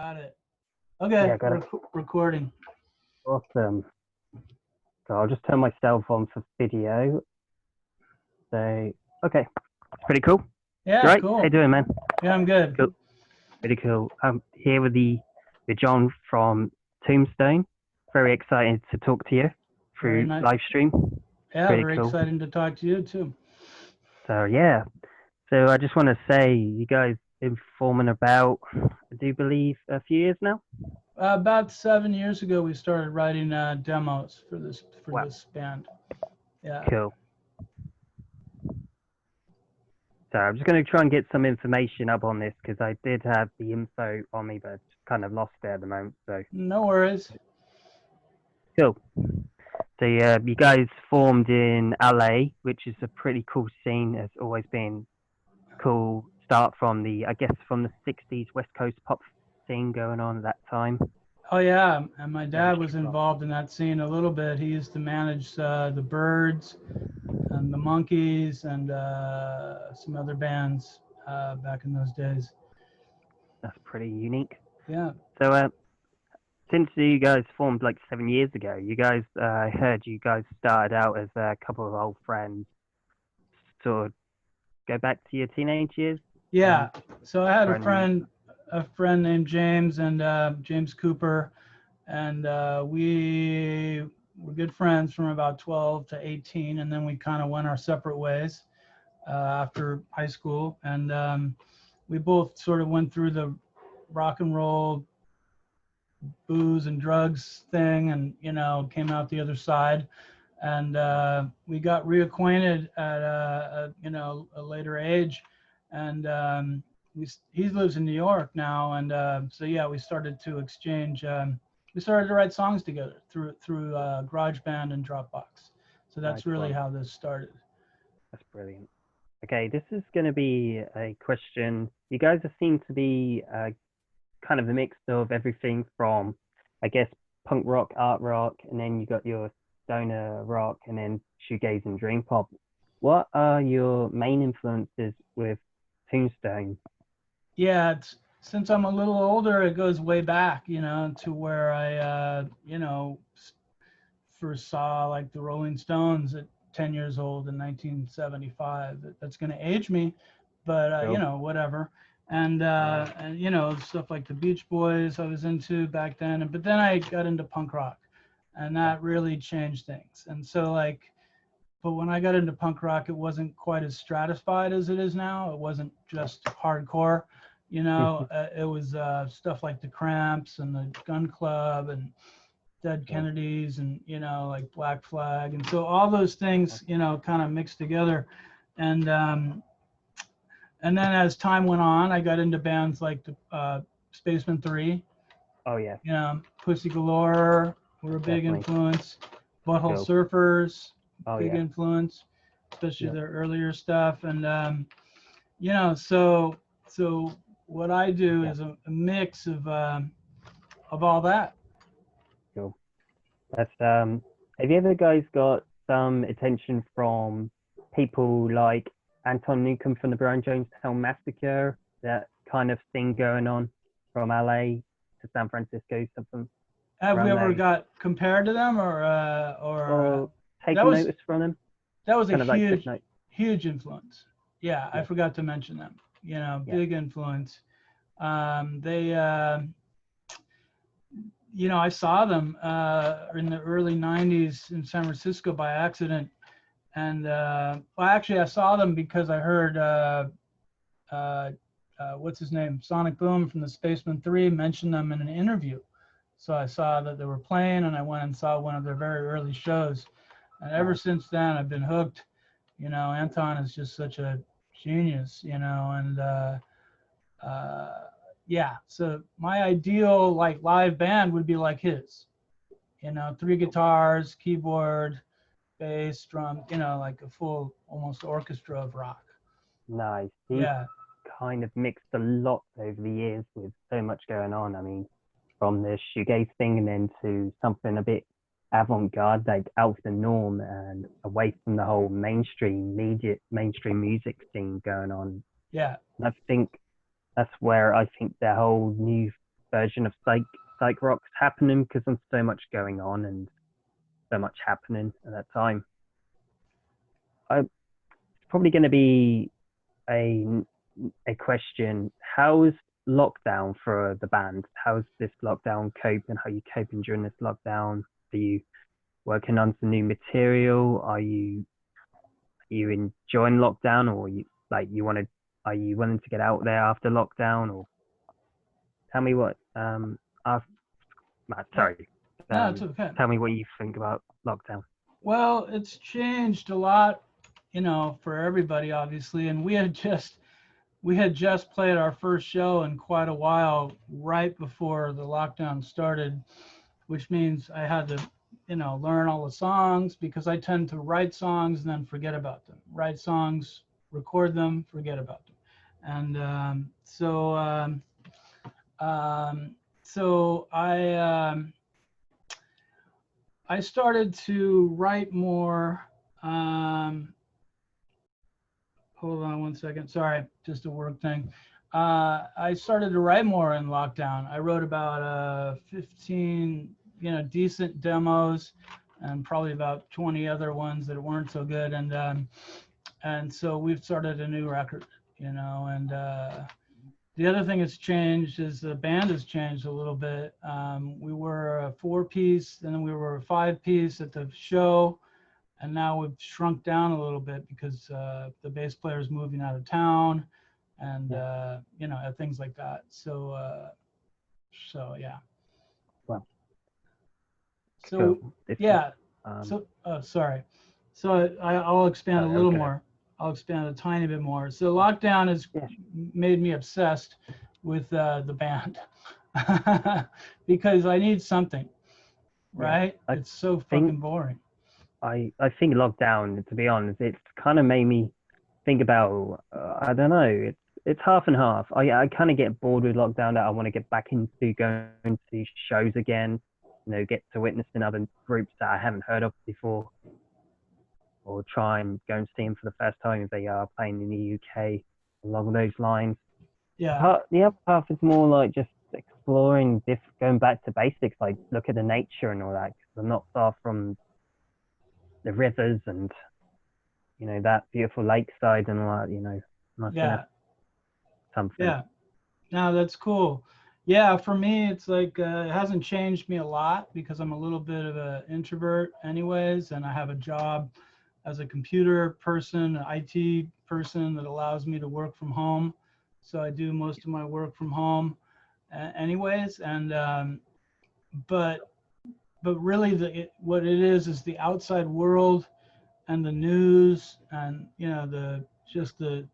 Got it. Okay, Yeah, got it. recording. Awesome. So I'll just turn myself on for video. So, okay. Pretty cool. Yeah, Right? cool. How you doing, man? Yeah, I'm good. Cool. Pretty cool. I'm here with John from Tombstone. Very excited to talk to you Very through nice. live stream. Yeah, Pretty very cool. exciting to talk to you too. So yeah. So I just want to say you guys been performing about, I do believe, a few years now. About 7 years ago, we started writing demos for this Wow. this band. Yeah. Cool. So I'm just going to try and get some information up on this because I did have the info on me, but just kind of lost it at the moment. So No worries. cool. So you guys formed in LA, which is a pretty cool scene. It's always been cool. Start from I guess from the 60s West Coast pop scene going on at that time. Oh yeah, and my dad was involved in that scene a little bit. He used to manage the Birds and the Monkees and some other bands back in those days. That's pretty unique. Yeah. So since you guys formed like 7 years ago, I heard you guys started out as a couple of old friends. Sort of go back to your teenage years. Yeah. So I had a friend named James and James Cooper, and we were good friends from about 12 to 18, and then we kind of went our separate ways after high school, and we both sort of went through the rock and roll booze and drugs thing, and came out the other side, and we got reacquainted at a later age, and he lives in New York now, and so yeah, we started to exchange. We started to write songs together through GarageBand and Dropbox. So that's really how this started. That's brilliant. Okay, this is going to be a question. You guys seem to be kind of a mix of everything from, I guess, punk rock, art rock, and then you got your stoner rock, and then shoegaze and dream pop. What are your main influences with Tombstone? Yeah, since I'm a little older, it goes way back, to where I, first saw like the Rolling Stones at 10 years old in 1975. That's going to age me, but whatever. And stuff like the Beach Boys I was into back then, but then I got into punk rock, and that really changed things. And so but when I got into punk rock, it wasn't quite as stratified as it is now. It wasn't just hardcore, it was stuff like the Cramps and the Gun Club and Dead Kennedys and like Black Flag, and so all those things kind of mixed together, and then as time went on, I got into bands like the Spacemen 3. Oh yeah. Pussy Galore were a big influence. Butthole Surfers, big influence, especially their earlier stuff, and so what I do is a mix of all that. Cool. That's have you ever guys got some attention from people like Anton Newcomb from the Brian Jonestown Massacre, that kind of thing going on from LA to San Francisco, something? Have we ever got compared to them or taken notice from them? That was a huge influence. Yeah, I forgot to mention them. Big influence. They I saw them in the early 90s in San Francisco by accident. And actually, I saw them because I heard, what's his name? Sonic Boom from the Spacemen 3 mention them in an interview. So I saw that they were playing, and I went and saw one of their very early shows. And ever since then, I've been hooked. Anton is just such a genius, and yeah, so my ideal live band would be like his, 3 guitars, keyboard, bass, drum, like a full almost orchestra of rock. Nice. He's kind of mixed a lot over the years with so much going on. I mean, from the shoegaze thing and then to something a bit avant-garde, like out of the norm and away from the whole mainstream music scene going on. Yeah. And I think that's where I think the whole new version of psych rock's happening because there's so much going on and so much happening at that time. It's probably going to be a question. How's lockdown for the band? How's this lockdown coping? How are you coping during this lockdown? Are you working on some new material? Are you enjoying lockdown, or are you willing to get out there after lockdown? Or tell me what Matt, sorry. No, it's okay. Tell me what you think about lockdown. Well, it's changed a lot, for everybody, obviously. And we had just played our first show in quite a while right before the lockdown started, which means I had to, learn all the songs, because I tend to write songs and then forget about them. Write songs, record them, forget about them. And so I started to write more. Hold on one second. Sorry, just a work thing. I started to write more in lockdown. I wrote about 15, decent demos, and probably about 20 other ones that weren't so good. And so we've started a new record, and the other thing that's changed is the band has changed a little bit. We were a 4-piece, then we were a 5-piece at the show, and now we've shrunk down a little bit because the bass player is moving out of town, and things like that. So yeah. Wow. So cool. yeah. Sorry. So I'll expand a little more. I'll expand a tiny bit more. So lockdown has made me obsessed with the band because I need something, right? It's so fucking boring. I think lockdown, to be honest, it's kind of made me think about, I don't know, it's half and half. I kind of get bored with lockdown, that I want to get back into going to shows again, get to witness in other groups that I haven't heard of before, or try and go and see them for the first time if they are playing in the UK, along those lines. Yeah. The other half is more like just exploring, going back to basics, like look at the nature and all that, because I'm not far from the rivers and, that beautiful lakeside and all that, something. Yeah. No, that's cool. Yeah, for me, it's like it hasn't changed me a lot because I'm a little bit of an introvert anyways, and I have a job as a computer person, an IT person that allows me to work from home. So I do most of my work from home anyways. And but really what it is the outside world and the news and the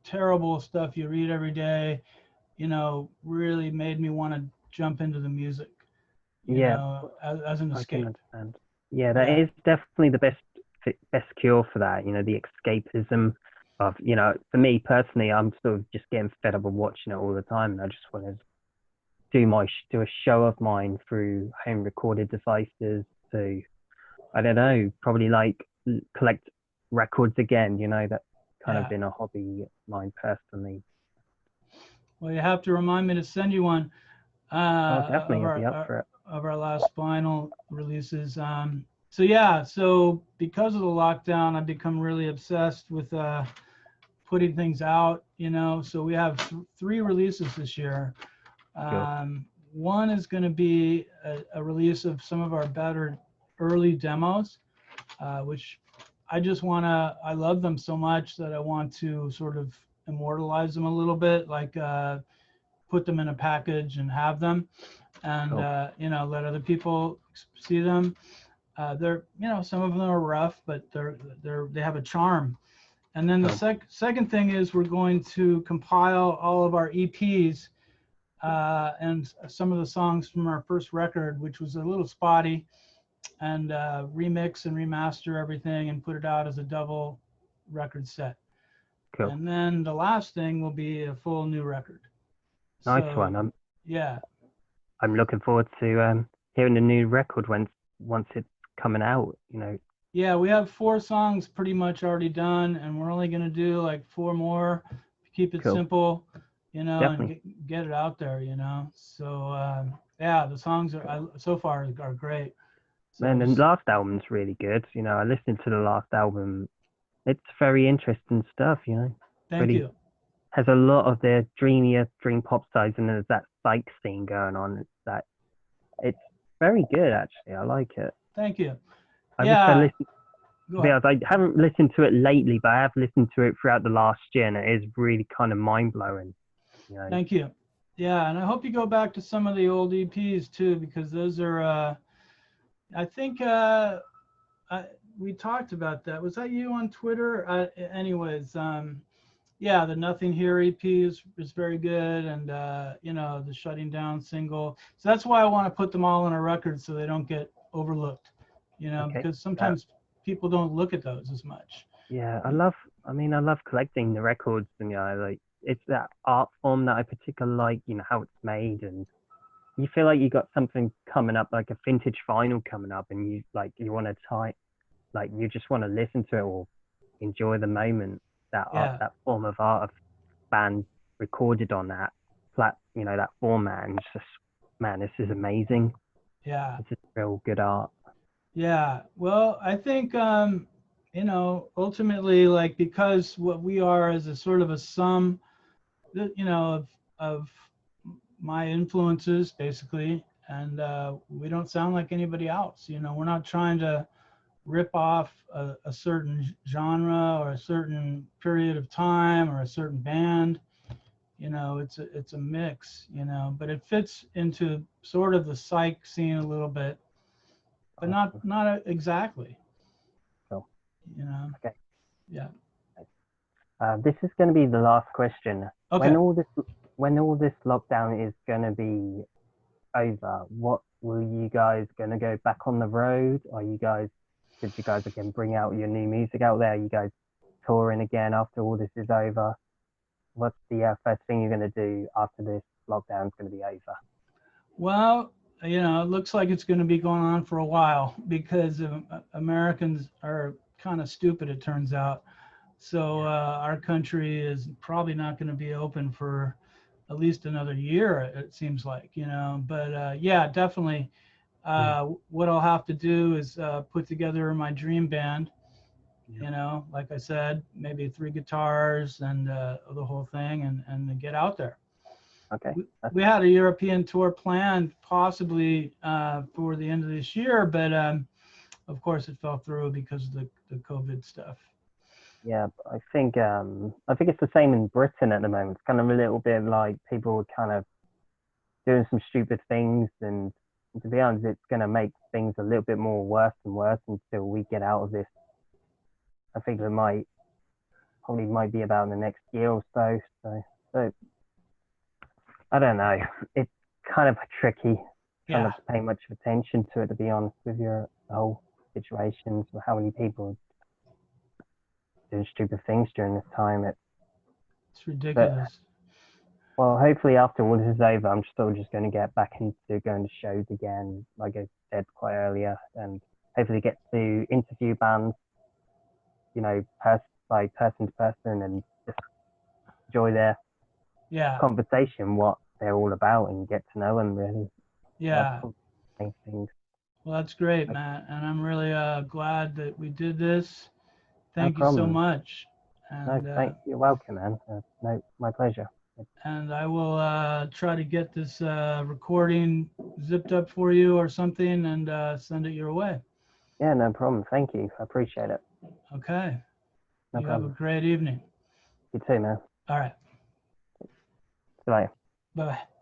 terrible stuff you read every day, really made me want to jump into the music, as an escape. I can understand. Yeah, that is definitely the best cure for that, the escapism of, for me personally, I'm sort of just getting fed up of watching it all the time, and I just want to do a show of mine through home recorded devices to, I don't know, probably like collect records again, that's kind of been a hobby of mine personally. Well, you have to remind me to send you one definitely, I'll be up for it. Of our last vinyl releases. So because of the lockdown, I've become really obsessed with putting things out, so we have 3 releases this year. One is going to be a release of some of our better early demos, which I love them so much that I want to sort of immortalize them a little bit, like put them in a package and have them, and let other people see them. They're, some of them are rough, but they have a charm. And then the second thing is we're going to compile all of our EPs and some of the songs from our first record, which was a little spotty, and remix and remaster everything and put it out as a double record set. Cool. And then the last thing will be a full new record. Nice one. I'm looking forward to hearing the new record once it's coming out, Yeah, we have 4 songs pretty much already done, and we're only going to do like 4 more to keep it simple, and get it out there, So Yeah, the songs so far are great. So And the last album's really good. You know, I listened to the last album. It's very interesting stuff, you know. thank Really you. has a lot of the dreamier dream pop sides, and there's that psych scene going on. It's very good actually. I like it. Thank you. I wish I Yeah, listened. go To be ahead. honest, I haven't listened to it lately, but I have listened to it throughout the last year, and it is really kind of mind blowing. You know. Thank you. Yeah, and I hope you go back to some of the old EPs too, because those are, I think we talked about that. Was that you on Twitter? Anyways, yeah, the Nothing Here EP is very good, and you know, the Shutting Down single. So that's why I want to put them all on a record so they don't get overlooked. You know, Okay. because sometimes people don't look at those as much. Yeah, I love collecting the records, and you know, like it's that art form that I particularly like. You know how it's made, and you feel like you got something coming up, like a vintage vinyl coming up, and you want to try, like you just want to listen to it or enjoy the moment. That art, Yeah, that form of art of band recorded on that you know, that format, and it's just, man, this is amazing. yeah. This is real good art. Yeah, well, I think you know, ultimately, like because what we are is a sort of a sum, you know, of my influences basically, and we don't sound like anybody else. You know, we're not trying to rip off a certain genre or a certain period of time or a certain band. You know, it's a mix. You know, but it fits into sort of the psych scene a little bit, but Awesome. not exactly. Cool. You know. Okay. Yeah. This is going to be the last question. Okay. When all this lockdown is going to be over, what will you guys going to go back on the road? Are you guys, did you guys again bring out your new music out there? Are you guys touring again after all this is over? What's the first thing you're going to do after this lockdown's going to be over? Well, you know, it looks like it's going to be going on for a while because Americans are kind of stupid, it turns out. So our country is probably not going to be open for at least another year, it seems like, you know. But yeah, definitely. Mm, What I'll have to do is put together my dream band, yeah. you know, like I said, maybe 3 guitars and the whole thing, and get out there. Okay. We had a European tour planned possibly for the end of this year, but of course it fell through because of the COVID stuff. Yeah, I think it's the same in Britain at the moment. It's kind of a little bit like people are kind of doing some stupid things, and to be honest, it's going to make things a little bit more worse and worse until we get out of this. I think it might be about the next year or so. So I don't know. It's kind of tricky trying Yeah, not to pay much attention to it, to be honest with your whole situations, how many people doing stupid things during this time. it's But ridiculous. well, hopefully after all this is over, I'm still just going to get back into going to shows again, like I said quite earlier, and hopefully get to interview bands, you know, like person to person, and just enjoy their Yeah, conversation, what they're all about, and get to know them really. That's yeah. probably the main things. Well, that's great, Like, Matt, and I'm really glad that we did this. no Thank you so problem. much, No, you're welcome, man. No, my pleasure. and I will try to get this recording zipped up for you or something and send it your way. Yeah, no problem. Thank you. I appreciate it. Okay. No You have a problem. great evening. You too, man. All right. Bye. Bye bye.